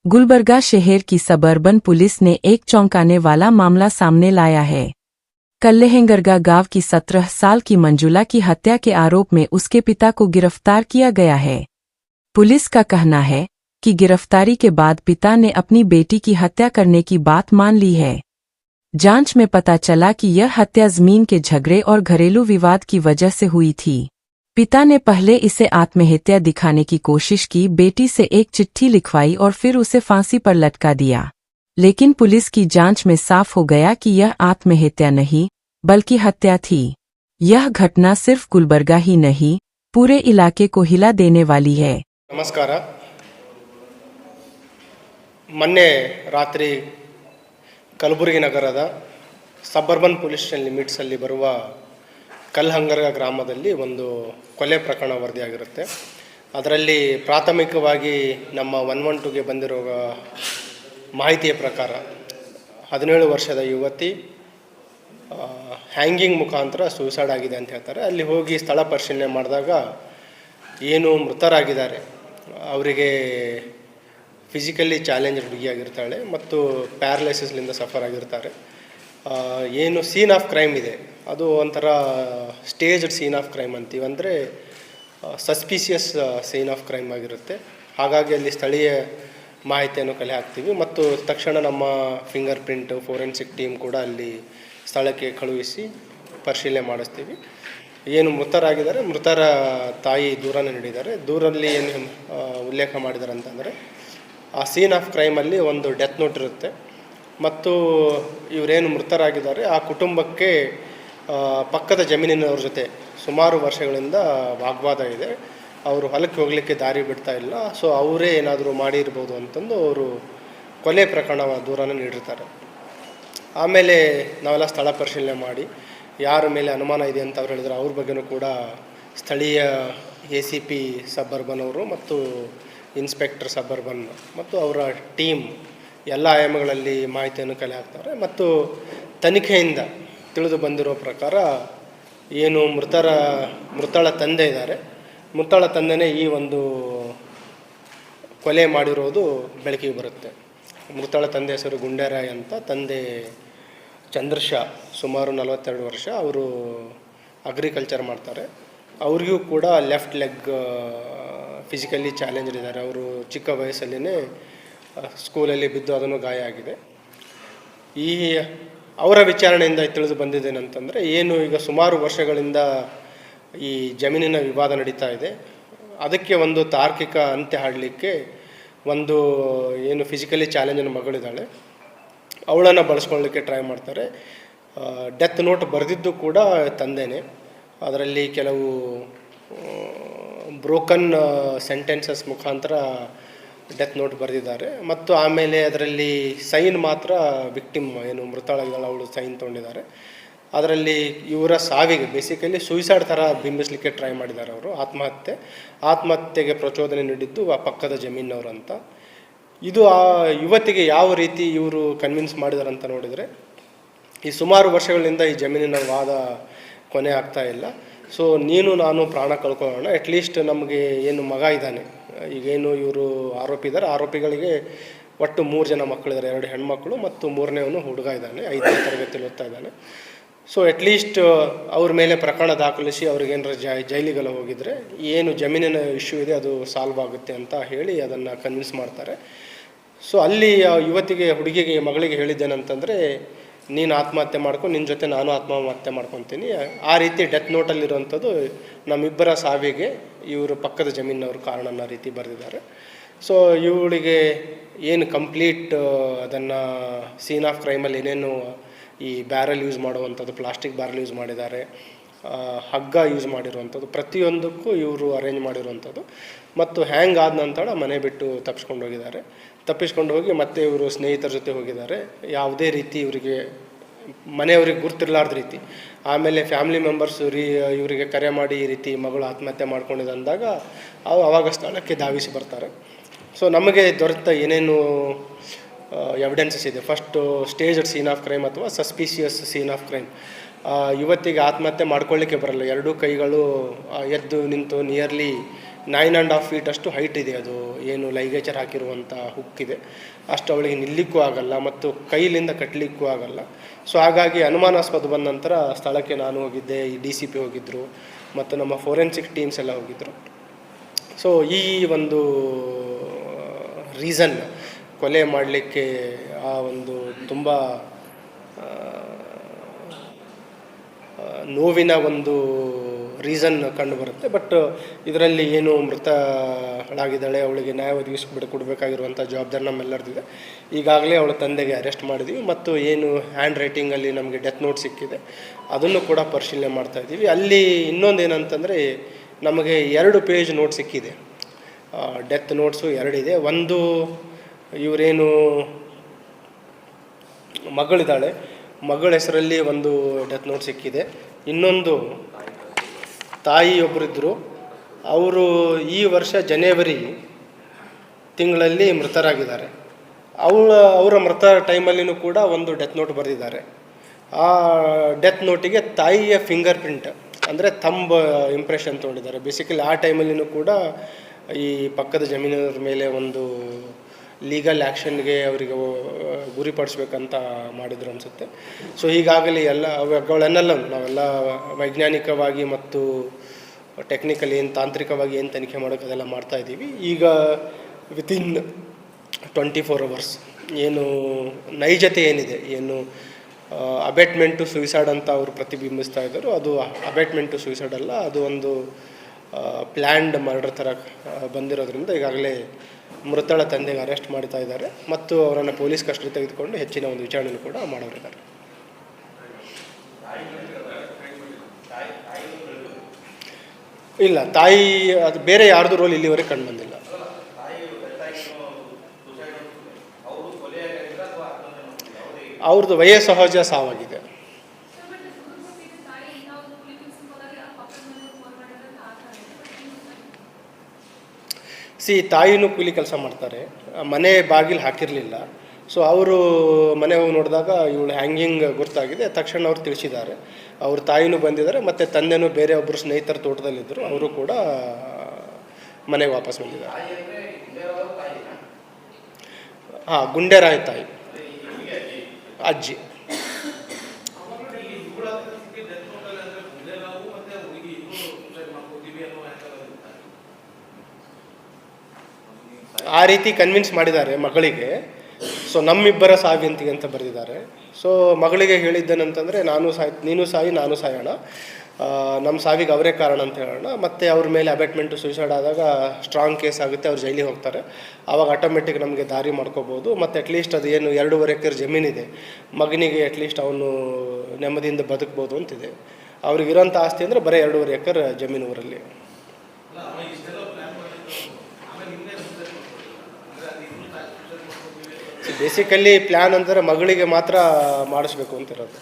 गुलबर्गा शहर की suburban police ने एक चौंकाने वाला मामला सामने लाया है। कल्लेहंगरगा गांव की 17 साल की मंजुला की हत्या के आरोप में उसके पिता को गिरफ्तार किया गया है। पुलिस का कहना है कि गिरफ्तारी के बाद पिता ने अपनी बेटी की हत्या करने की बात मान ली है। जांच में पता चला कि यह हत्या जमीन के झगड़े और घरेलू विवाद की वजह से हुई थी। पिता ने पहले इसे आत्महत्या दिखाने की कोशिश की, बेटी से एक चिट्ठी लिखवाई और फिर उसे फांसी पर लटका दिया। लेकिन पुलिस की जांच में साफ हो गया कि यह आत्महत्या नहीं बल्कि हत्या थी। यह घटना सिर्फ गुलबर्गा ही नहीं, पूरे इलाके को हिला देने वाली है। ನಮಸ್ಕಾರ. ಮೊನ್ನೆ ರಾತ್ರಿ ಕಲಬುರಗಿ ನಗರದ ಸಬರ್ಬನ್ ಪೊಲೀಸ್ ಸ್ಟೇಷನ್ ಲಿಮಿಟ್ಸಲ್ಲಿ ಬರುವ ಕಲ್ಲಹಂಗರ್ಗ ಗ್ರಾಮದಲ್ಲಿ ಒಂದು ಕೊಲೆ ಪ್ರಕರಣ ವರದಿಯಾಗಿರುತ್ತೆ. ಅದರಲ್ಲಿ ಪ್ರಾಥಮಿಕವಾಗಿ ನಮ್ಮ 112ಗೆ ಬಂದಿರೋ ಮಾಹಿತಿಯ ಪ್ರಕಾರ 17 ವರ್ಷದ ಯುವತಿ ಹ್ಯಾಂಗಿಂಗ್ ಮುಖಾಂತರ ಸೂಸೈಡ್ ಆಗಿದೆ ಅಂತ ಹೇಳ್ತಾರೆ. ಅಲ್ಲಿ ಹೋಗಿ ಸ್ಥಳ ಪರಿಶೀಲನೆ ಮಾಡಿದಾಗ ಏನು ಮೃತರಾಗಿದ್ದಾರೆ ಅವರಿಗೆ ಫಿಸಿಕಲಿ ಚಾಲೆಂಜ್ಡ್ ಹುಡುಗಿಯಾಗಿರ್ತಾಳೆ ಮತ್ತು ಪ್ಯಾರಲೈಸಿಸ್ಲಿಂದ ಸಫರ್ ಆಗಿರ್ತಾರೆ. ಏನು ಸೀನ್ ಆಫ್ ಕ್ರೈಮ್ ಇದೆ ಅದು ಒಂಥರ ಸ್ಟೇಜ್ಡ್ ಸೀನ್ ಆಫ್ ಕ್ರೈಮ್ ಅಂತೀವಿ, ಅಂದರೆ ಸಸ್ಪಿಷಿಯಸ್ ಸೀನ್ ಆಫ್ ಕ್ರೈಮ್ ಆಗಿರುತ್ತೆ. ಹಾಗಾಗಿ ಅಲ್ಲಿ ಸ್ಥಳೀಯ ಮಾಹಿತಿಯನ್ನು ಕಲೆ ಹಾಕ್ತೀವಿ ಮತ್ತು ತಕ್ಷಣ ನಮ್ಮ ಫಿಂಗರ್ ಪ್ರಿಂಟ್ ಫೋರೆನ್ಸಿಕ್ ಟೀಮ್ ಕೂಡ ಅಲ್ಲಿ ಸ್ಥಳಕ್ಕೆ ಕಳುಹಿಸಿ ಪರಿಶೀಲನೆ ಮಾಡಿಸ್ತೀವಿ. ಏನು ಮೃತರಾಗಿದ್ದಾರೆ, ಮೃತರ ತಾಯಿ ದೂರನ್ನು ನೀಡಿದ್ದಾರೆ. ದೂರಲ್ಲಿ ಏನು ಉಲ್ಲೇಖ ಮಾಡಿದ್ದಾರೆ ಅಂತಂದರೆ, ಆ ಸೀನ್ ಆಫ್ ಕ್ರೈಮಲ್ಲಿ ಒಂದು ಡೆತ್ ನೋಟ್ ಇರುತ್ತೆ ಮತ್ತು ಇವರೇನು ಮೃತರಾಗಿದ್ದಾರೆ ಆ ಕುಟುಂಬಕ್ಕೆ ಪಕ್ಕದ ಜಮೀನಿನವ್ರ ಜೊತೆ ಸುಮಾರು ವರ್ಷಗಳಿಂದ ವಾಗ್ವಾದ ಇದೆ. ಅವರು ಹೊಲಕ್ಕೆ ಹೋಗಲಿಕ್ಕೆ ದಾರಿ ಬಿಡ್ತಾ ಇಲ್ಲ. ಸೊ ಅವರೇ ಏನಾದರೂ ಮಾಡಿರ್ಬೋದು ಅಂತಂದು ಅವರು ಕೊಲೆ ಪ್ರಕರಣ ದೂರನ್ನು ನೀಡಿರ್ತಾರೆ. ಆಮೇಲೆ ನಾವೆಲ್ಲ ಸ್ಥಳ ಪರಿಶೀಲನೆ ಮಾಡಿ ಯಾರ ಮೇಲೆ ಅನುಮಾನ ಇದೆ ಅಂತ ಅವ್ರು ಹೇಳಿದ್ರು. ಅವ್ರ ಬಗ್ಗೆನೂ ಕೂಡ ಸ್ಥಳೀಯ ACP ಸಬರ್ಬನ್ ಅವರು ಮತ್ತು ಇನ್ಸ್ಪೆಕ್ಟರ್ ಸಬರ್ಬನ್ ಮತ್ತು ಅವರ ಟೀಮ್ ಎಲ್ಲ ಆಯಾಮಗಳಲ್ಲಿ ಮಾಹಿತಿಯನ್ನು ಕಲೆ ಹಾಕ್ತಾರೆ. ಮತ್ತು ತನಿಖೆಯಿಂದ ತಿಳಿದು ಬಂದಿರೋ ಪ್ರಕಾರ ಏನು ಮೃತಳ ತಂದೆ ಇದ್ದಾರೆ, ಮೃತಳ ತಂದೆನೇ ಈ ಒಂದು ಕೊಲೆ ಮಾಡಿರೋದು ಬೆಳಕಿಗೆ ಬರುತ್ತೆ. ಮೃತಳ ತಂದೆ ಹೆಸರು ಗುಂಡೇರಾಯ್ ಅಂತ, ತಂದೆ ಚಂದ್ರಶಾ, ಸುಮಾರು 42 ವರ್ಷ. ಅವರು ಅಗ್ರಿಕಲ್ಚರ್ ಮಾಡ್ತಾರೆ. ಅವ್ರಿಗೂ ಕೂಡ ಲೆಫ್ಟ್ ಲೆಗ್ ಫಿಸಿಕಲಿ ಚಾಲೆಂಜ್ಡ್ ಇದ್ದಾರೆ. ಅವರು ಚಿಕ್ಕ ವಯಸ್ಸಲ್ಲಿಯೇ ಸ್ಕೂಲಲ್ಲಿ ಬಿದ್ದು ಅದನ್ನು ಗಾಯ ಆಗಿದೆ. ಈ ಅವರ ವಿಚಾರಣೆಯಿಂದ ತಿಳಿದು ಬಂದಿದ್ದೇನೆಂತಂದರೆ, ಏನು ಈಗ ಸುಮಾರು ವರ್ಷಗಳಿಂದ ಈ ಜಮೀನಿನ ವಿವಾದ ನಡೀತಾ ಇದೆ, ಅದಕ್ಕೆ ಒಂದು ತಾರ್ಕಿಕ ಅಂತ್ಯ ಹಾಡಲಿಕ್ಕೆ ಒಂದು ಏನು ಫಿಸಿಕಲಿ ಚಾಲೆಂಜಿನ ಮಗಳಿದ್ದಾಳೆ, ಅವಳನ್ನು ಬಳಸ್ಕೊಳ್ಳಲಿಕ್ಕೆ ಟ್ರೈ ಮಾಡ್ತಾರೆ. ಡೆತ್ ನೋಟ್ ಬರೆದಿದ್ದು ಕೂಡ ತಂದೆನೇ. ಅದರಲ್ಲಿ ಕೆಲವು ಬ್ರೋಕನ್ ಸೆಂಟೆನ್ಸಸ್ ಮುಖಾಂತರ ಡೆತ್ ನೋಟ್ ಬರೆದಿದ್ದಾರೆ ಮತ್ತು ಆಮೇಲೆ ಅದರಲ್ಲಿ ಸೈನ್ ಮಾತ್ರ ವಿಕ್ಟಿಮ್ ಏನು ಮೃತಳಾಗಿದ್ದಾಳೆ ಅವಳು ಸೈನ್ ತೊಗೊಂಡಿದ್ದಾರೆ. ಅದರಲ್ಲಿ ಇವರ ಸಾವಿಗೆ ಬೇಸಿಕಲಿ ಸೂಯಿಸೈಡ್ ಥರ ಬಿಂಬಿಸಲಿಕ್ಕೆ ಟ್ರೈ ಮಾಡಿದ್ದಾರೆ ಅವರು. ಆತ್ಮಹತ್ಯೆಗೆ ಪ್ರಚೋದನೆ ನೀಡಿದ್ದು ಆ ಪಕ್ಕದ ಜಮೀನವರು ಅಂತ. ಇದು ಆ ಯುವತಿಗೆ ಯಾವ ರೀತಿ ಇವರು ಕನ್ವಿನ್ಸ್ ಮಾಡಿದ್ದಾರೆ ಅಂತ ನೋಡಿದರೆ, ಈ ಸುಮಾರು ವರ್ಷಗಳಿಂದ ಈ ಜಮೀನಿನ ವಾದ ಕೊನೆ ಆಗ್ತಾ ಇಲ್ಲ. ಸೊ ನೀನು ನಾನು ಪ್ರಾಣ ಕಳ್ಕೊಳ್ಳೋಣ, ಅಟ್ಲೀಸ್ಟ್ ನಮಗೆ ಏನು ಮಗ ಇದ್ದಾನೆ, ಈಗೇನು ಇವರು ಆರೋಪಿ ಇದ್ದಾರೆ, ಆರೋಪಿಗಳಿಗೆ ಒಟ್ಟು 3 ಜನ ಮಕ್ಕಳಿದ್ದಾರೆ, 2 ಹೆಣ್ಮಕ್ಳು ಮತ್ತು 3ನೇವನು ಹುಡುಗ ಇದ್ದಾನೆ, 5ನೇ ತರಗತಿಯಲ್ಲಿ ಓದ್ತಾ ಇದ್ದಾನೆ. ಸೊ ಅಟ್ಲೀಸ್ಟ್ ಅವ್ರ ಮೇಲೆ ಪ್ರಕರಣ ದಾಖಲಿಸಿ ಅವ್ರಿಗೇನಾರ ಜೈಲಿಗೆಲ್ಲ ಹೋಗಿದರೆ ಏನು ಜಮೀನಿನ ಇಶ್ಯೂ ಇದೆ ಅದು ಸಾಲ್ವ್ ಆಗುತ್ತೆ ಅಂತ ಹೇಳಿ ಅದನ್ನು ಕನ್ವಿನ್ಸ್ ಮಾಡ್ತಾರೆ. ಸೊ ಅಲ್ಲಿ ಯುವತಿಗೆ, ಹುಡುಗಿಗೆ, ಮಗಳಿಗೆ ಹೇಳಿದ್ದೇನಂತಂದರೆ, ನೀನು ಆತ್ಮಹತ್ಯೆ ಮಾಡ್ಕೊಂಡು ನಿನ್ನ ಜೊತೆ ನಾನು ಆತ್ಮಹತ್ಯೆ ಮಾಡ್ಕೊತೀನಿ. ಆ ರೀತಿ ಡೆತ್ ನೋಟಲ್ಲಿರುವಂಥದ್ದು ನಮ್ಮಿಬ್ಬರ ಸಾವಿಗೆ ಇವರು ಪಕ್ಕದ ಜಮೀನವರು ಕಾರಣ ಅನ್ನೋ ರೀತಿ ಬರೆದಿದ್ದಾರೆ. ಸೊ ಇವಳಿಗೆ ಏನು ಕಂಪ್ಲೀಟ್ ಅದನ್ನು ಸೀನ್ ಆಫ್ ಕ್ರೈಮಲ್ಲಿ ಏನೇನು ಈ ಬ್ಯಾರಲ್ ಯೂಸ್ ಮಾಡುವಂಥದ್ದು, ಪ್ಲಾಸ್ಟಿಕ್ ಬ್ಯಾರಲ್ ಯೂಸ್ ಮಾಡಿದ್ದಾರೆ, ಹಗ್ಗ ಯೂಸ್ ಮಾಡಿರುವಂಥದ್ದು, ಪ್ರತಿಯೊಂದಕ್ಕೂ ಇವರು ಅರೇಂಜ್ ಮಾಡಿರುವಂಥದ್ದು. ಮತ್ತು ಹ್ಯಾಂಗ್ ಆದ ನಂತರ ಮನೆ ಬಿಟ್ಟು ತಪ್ಪಿಸ್ಕೊಂಡು ಹೋಗಿ ಮತ್ತೆ ಇವರು ಸ್ನೇಹಿತರ ಜೊತೆ ಹೋಗಿದ್ದಾರೆ. ಯಾವುದೇ ರೀತಿ ಇವರಿಗೆ ಮನೆಯವ್ರಿಗೆ ಗುರ್ತಿರ್ಲಾರ್ದ ರೀತಿ. ಆಮೇಲೆ ಫ್ಯಾಮಿಲಿ ಮೆಂಬರ್ಸ್ ಇವರಿಗೆ ಕರೆ ಮಾಡಿ ಈ ರೀತಿ ಮಗಳು ಆತ್ಮಹತ್ಯೆ ಮಾಡ್ಕೊಂಡಿದೆ ಅಂದಾಗ ಅವಾಗ ಸ್ಥಳಕ್ಕೆ ಧಾವಿಸಿ ಬರ್ತಾರೆ. ಸೊ ನಮಗೆ ದೊರೆತ ಏನೇನು ಎವಿಡೆನ್ಸಸ್ ಇದೆ, first staged scene of crime ಅಥವಾ ಸಸ್ಪಿಷಿಯಸ್ ಸೀನ್ ಆಫ್ ಕ್ರೈಮ್. ಯುವತಿಗೆ ಆತ್ಮಹತ್ಯೆ ಮಾಡ್ಕೊಳ್ಳಿಕ್ಕೆ ಬರಲ್ಲ, ಎರಡೂ ಕೈಗಳು ಎದ್ದು ನಿಂತು ನಿಯರ್ಲಿ 9.5 ಫೀಟ್ ಅಷ್ಟು ಹೈಟ್ ಇದೆ. ಅದು ಏನು ಲೈಗೇಚರ್ ಹಾಕಿರುವಂಥ ಹುಕ್ಕಿದೆ, ಅಷ್ಟು ಅವಳಿಗೆ ನಿಲ್ಲಿಕ್ಕೂ ಆಗಲ್ಲ ಮತ್ತು ಕೈಲಿಂದ ಕಟ್ಟಲಿಕ್ಕೂ ಆಗಲ್ಲ. ಸೊ ಹಾಗಾಗಿ ಅನುಮಾನಾಸ್ಪದ ಬಂದ ನಂತರ ಸ್ಥಳಕ್ಕೆ ನಾನು ಹೋಗಿದ್ದೆ, ಈ DCP ಹೋಗಿದ್ದರು ಮತ್ತು ನಮ್ಮ ಫೋರೆನ್ಸಿಕ್ ಟೀಮ್ಸ್ ಎಲ್ಲ ಹೋಗಿದ್ದರು. ಸೊ ಈ ಒಂದು ರೀಸನ್ ಕೊಲೆ ಮಾಡಲಿಕ್ಕೆ ಆ ಒಂದು ತುಂಬ ನೋವಿನ ಒಂದು ರೀಸನ್ ಕಂಡು ಬರುತ್ತೆ. ಬಟ್ ಇದರಲ್ಲಿ ಏನು ಮೃತಳಾಗಿದ್ದಾಳೆ, ಅವಳಿಗೆ ನ್ಯಾಯ ಕೊಡಬೇಕಾಗಿರುವಂಥ ಜವಾಬ್ದಾರಿ ನಮ್ಮೆಲ್ಲರದಿದೆ. ಈಗಾಗಲೇ ಅವಳ ತಂದೆಗೆ ಅರೆಸ್ಟ್ ಮಾಡಿದ್ವಿ ಮತ್ತು ಏನು ಹ್ಯಾಂಡ್ ರೈಟಿಂಗಲ್ಲಿ ನಮಗೆ ಡೆತ್ ನೋಟ್ ಸಿಕ್ಕಿದೆ ಅದನ್ನು ಕೂಡ ಪರಿಶೀಲನೆ ಮಾಡ್ತಾಯಿದ್ದೀವಿ. ಅಲ್ಲಿ ಇನ್ನೊಂದು ಏನಂತಂದರೆ ನಮಗೆ 2 ಪೇಜ್ ನೋಟ್ ಸಿಕ್ಕಿದೆ. ಡೆತ್ ನೋಟ್ಸು 2 ಇದೆ. ಒಂದು ಇವರೇನು ಮಗಳಿದ್ದಾಳೆ, ಮಗಳ ಹೆಸರಲ್ಲಿ ಒಂದು ಡೆತ್ ನೋಟ್ ಸಿಕ್ಕಿದೆ. ಇನ್ನೊಂದು ತಾಯಿಯೊಬ್ಬರಿದ್ದರು, ಅವರು ಈ ವರ್ಷ ಜನವರಿ ತಿಂಗಳಲ್ಲಿ ಮೃತರಾಗಿದ್ದಾರೆ. ಅವರ ಮೃತ ಟೈಮಲ್ಲಿನೂ ಕೂಡ ಒಂದು ಡೆತ್ ನೋಟ್ ಬರೆದಿದ್ದಾರೆ. ಆ ಡೆತ್ ನೋಟಿಗೆ ತಾಯಿಯ ಫಿಂಗರ್ ಪ್ರಿಂಟ್ ಅಂದರೆ ಥಂಬ್ ಇಂಪ್ರೆಷನ್ ತೊಗೊಂಡಿದ್ದಾರೆ. ಬೇಸಿಕಲಿ ಆ ಟೈಮಲ್ಲಿನೂ ಕೂಡ ಈ ಪಕ್ಕದ ಜಮೀನರ ಮೇಲೆ ಒಂದು ಲೀಗಲ್ ಆ್ಯಕ್ಷನ್ಗೆ ಅವರಿಗೆ ಗುರಿಪಡಿಸ್ಬೇಕಂತ ಮಾಡಿದ್ರು ಅನಿಸುತ್ತೆ. ಸೊ ಈಗಾಗಲೇ ಅವುಗಳನ್ನೆಲ್ಲ ನಾವೆಲ್ಲ ವೈಜ್ಞಾನಿಕವಾಗಿ ಮತ್ತು ಟೆಕ್ನಿಕಲಿ ತಾಂತ್ರಿಕವಾಗಿ ಏನು ತನಿಖೆ ಮಾಡೋಕ್ಕೆ ಅದೆಲ್ಲ ಮಾಡ್ತಾಯಿದ್ದೀವಿ. ಈಗ ವಿತಿನ್ 24 hours ಏನು ನೈಜತೆ ಏನಿದೆ, ಏನು ಅಬೇಟ್ಮೆಂಟ್ ಟು ಸುಯಿಸೈಡ್ ಅಂತ ಅವರು ಪ್ರತಿಬಿಂಬಿಸ್ತಾ ಇದ್ದರು, ಅದು ಅಬೇಟ್ಮೆಂಟ್ ಟು ಸುಯಿಸೈಡ್ ಅಲ್ಲ, ಅದು ಒಂದು ಪ್ಲ್ಯಾಂಡ್ ಮರ್ಡರ್ ಥರ ಬಂದಿರೋದ್ರಿಂದ ಈಗಾಗಲೇ ಮೃತಳ ತಂದೆಗೆ ಅರೆಸ್ಟ್ ಮಾಡ್ತಾ ಇದ್ದಾರೆ ಮತ್ತು ಅವರನ್ನು ಪೊಲೀಸ್ ಕಸ್ಟಡಿ ತೆಗೆದುಕೊಂಡು ಹೆಚ್ಚಿನ ಒಂದು ವಿಚಾರಣೆಯನ್ನು ಕೂಡ ಮಾಡೋರಿದ್ದಾರೆ. ಇಲ್ಲ, ತಾಯಿ ಅದು ಬೇರೆ ಯಾರ್ದು ರೋಲ್ ಇಲ್ಲಿವರೆಗೆ ಕಂಡು ಬಂದಿಲ್ಲ. ಅವ್ರದ್ದು ವಯಸ್ಸಹಜ ಸಾವಾಗಿದೆ. ತಾಯಿನೂ ಕೂಲಿ ಕೆಲಸ ಮಾಡ್ತಾರೆ, ಮನೆ ಬಾಗಿಲು ಹಾಕಿರಲಿಲ್ಲ. ಸೊ ಅವರು ಮನೆ ಹೋಗಿ ನೋಡಿದಾಗ ಇವಳು ಹ್ಯಾಂಗಿಂಗ್ ಗೊತ್ತಾಗಿದೆ. ತಕ್ಷಣ ಅವ್ರು ತಿಳಿಸಿದ್ದಾರೆ. ಅವ್ರ ತಾಯಿನೂ ಬಂದಿದ್ದಾರೆ ಮತ್ತು ತಂದೆನೂ ಬೇರೆ ಒಬ್ಬರು ಸ್ನೇಹಿತರ ತೋಟದಲ್ಲಿದ್ದರು, ಅವರು ಕೂಡ ಮನೆಗೆ ವಾಪಸ್ ಬಂದಿದ್ದಾರೆ. ಹಾಂ, ಗುಂಡೇರಾಯ ತಾಯಿ, ಅಜ್ಜಿ. ಆ ರೀತಿ ಕನ್ವಿನ್ಸ್ ಮಾಡಿದ್ದಾರೆ ಮಗಳಿಗೆ. ಸೊ ನಮ್ಮಿಬ್ಬರ ಸಾವಿಯಂತಿಗೆ ಅಂತ ಬರೆದಿದ್ದಾರೆ. ಸೊ ಮಗಳಿಗೆ ಹೇಳಿದ್ದೇನಂತಂದರೆ ನೀನು ಸಾಯಿ ನಾನು ಸಾಯೋಣ, ನಮ್ಮ ಸಾವಿಗೆ ಅವರೇ ಕಾರಣ ಅಂತ ಹೇಳೋಣ, ಮತ್ತು ಅವ್ರ ಮೇಲೆ ಅಬೇಟ್ಮೆಂಟ್ ಟು ಸುಯಿಸೈಡ್ ಆದಾಗ ಸ್ಟ್ರಾಂಗ್ ಕೇಸ್ ಆಗುತ್ತೆ, ಅವ್ರು ಜೈಲಿಗೆ ಹೋಗ್ತಾರೆ, ಆವಾಗ ಆಟೋಮೆಟಿಕ್ ನಮಗೆ ದಾರಿ ಮಾಡ್ಕೋಬೋದು. ಮತ್ತು ಅಟ್ಲೀಸ್ಟ್ ಅದು ಏನು 2.5 ಎಕರೆ ಜಮೀನಿದೆ, ಮಗನಿಗೆ ಅಟ್ಲೀಸ್ಟ್ ಅವನು ನೆಮ್ಮದಿಯಿಂದ ಬದುಕ್ಬೋದು ಅಂತಿದೆ. ಅವ್ರಿಗಿರೋಂಥ ಆಸ್ತಿ ಅಂದರೆ ಬರೀ 2.5 ಎಕರೆ ಜಮೀನು ಊರಲ್ಲಿ. ಬೇಸಿಕಲಿ ಪ್ಲ್ಯಾನ್ ಅಂದರೆ ಮಗಳಿಗೆ ಮಾತ್ರ ಮಾಡಿಸ್ಬೇಕು ಅಂತಿರೋದು.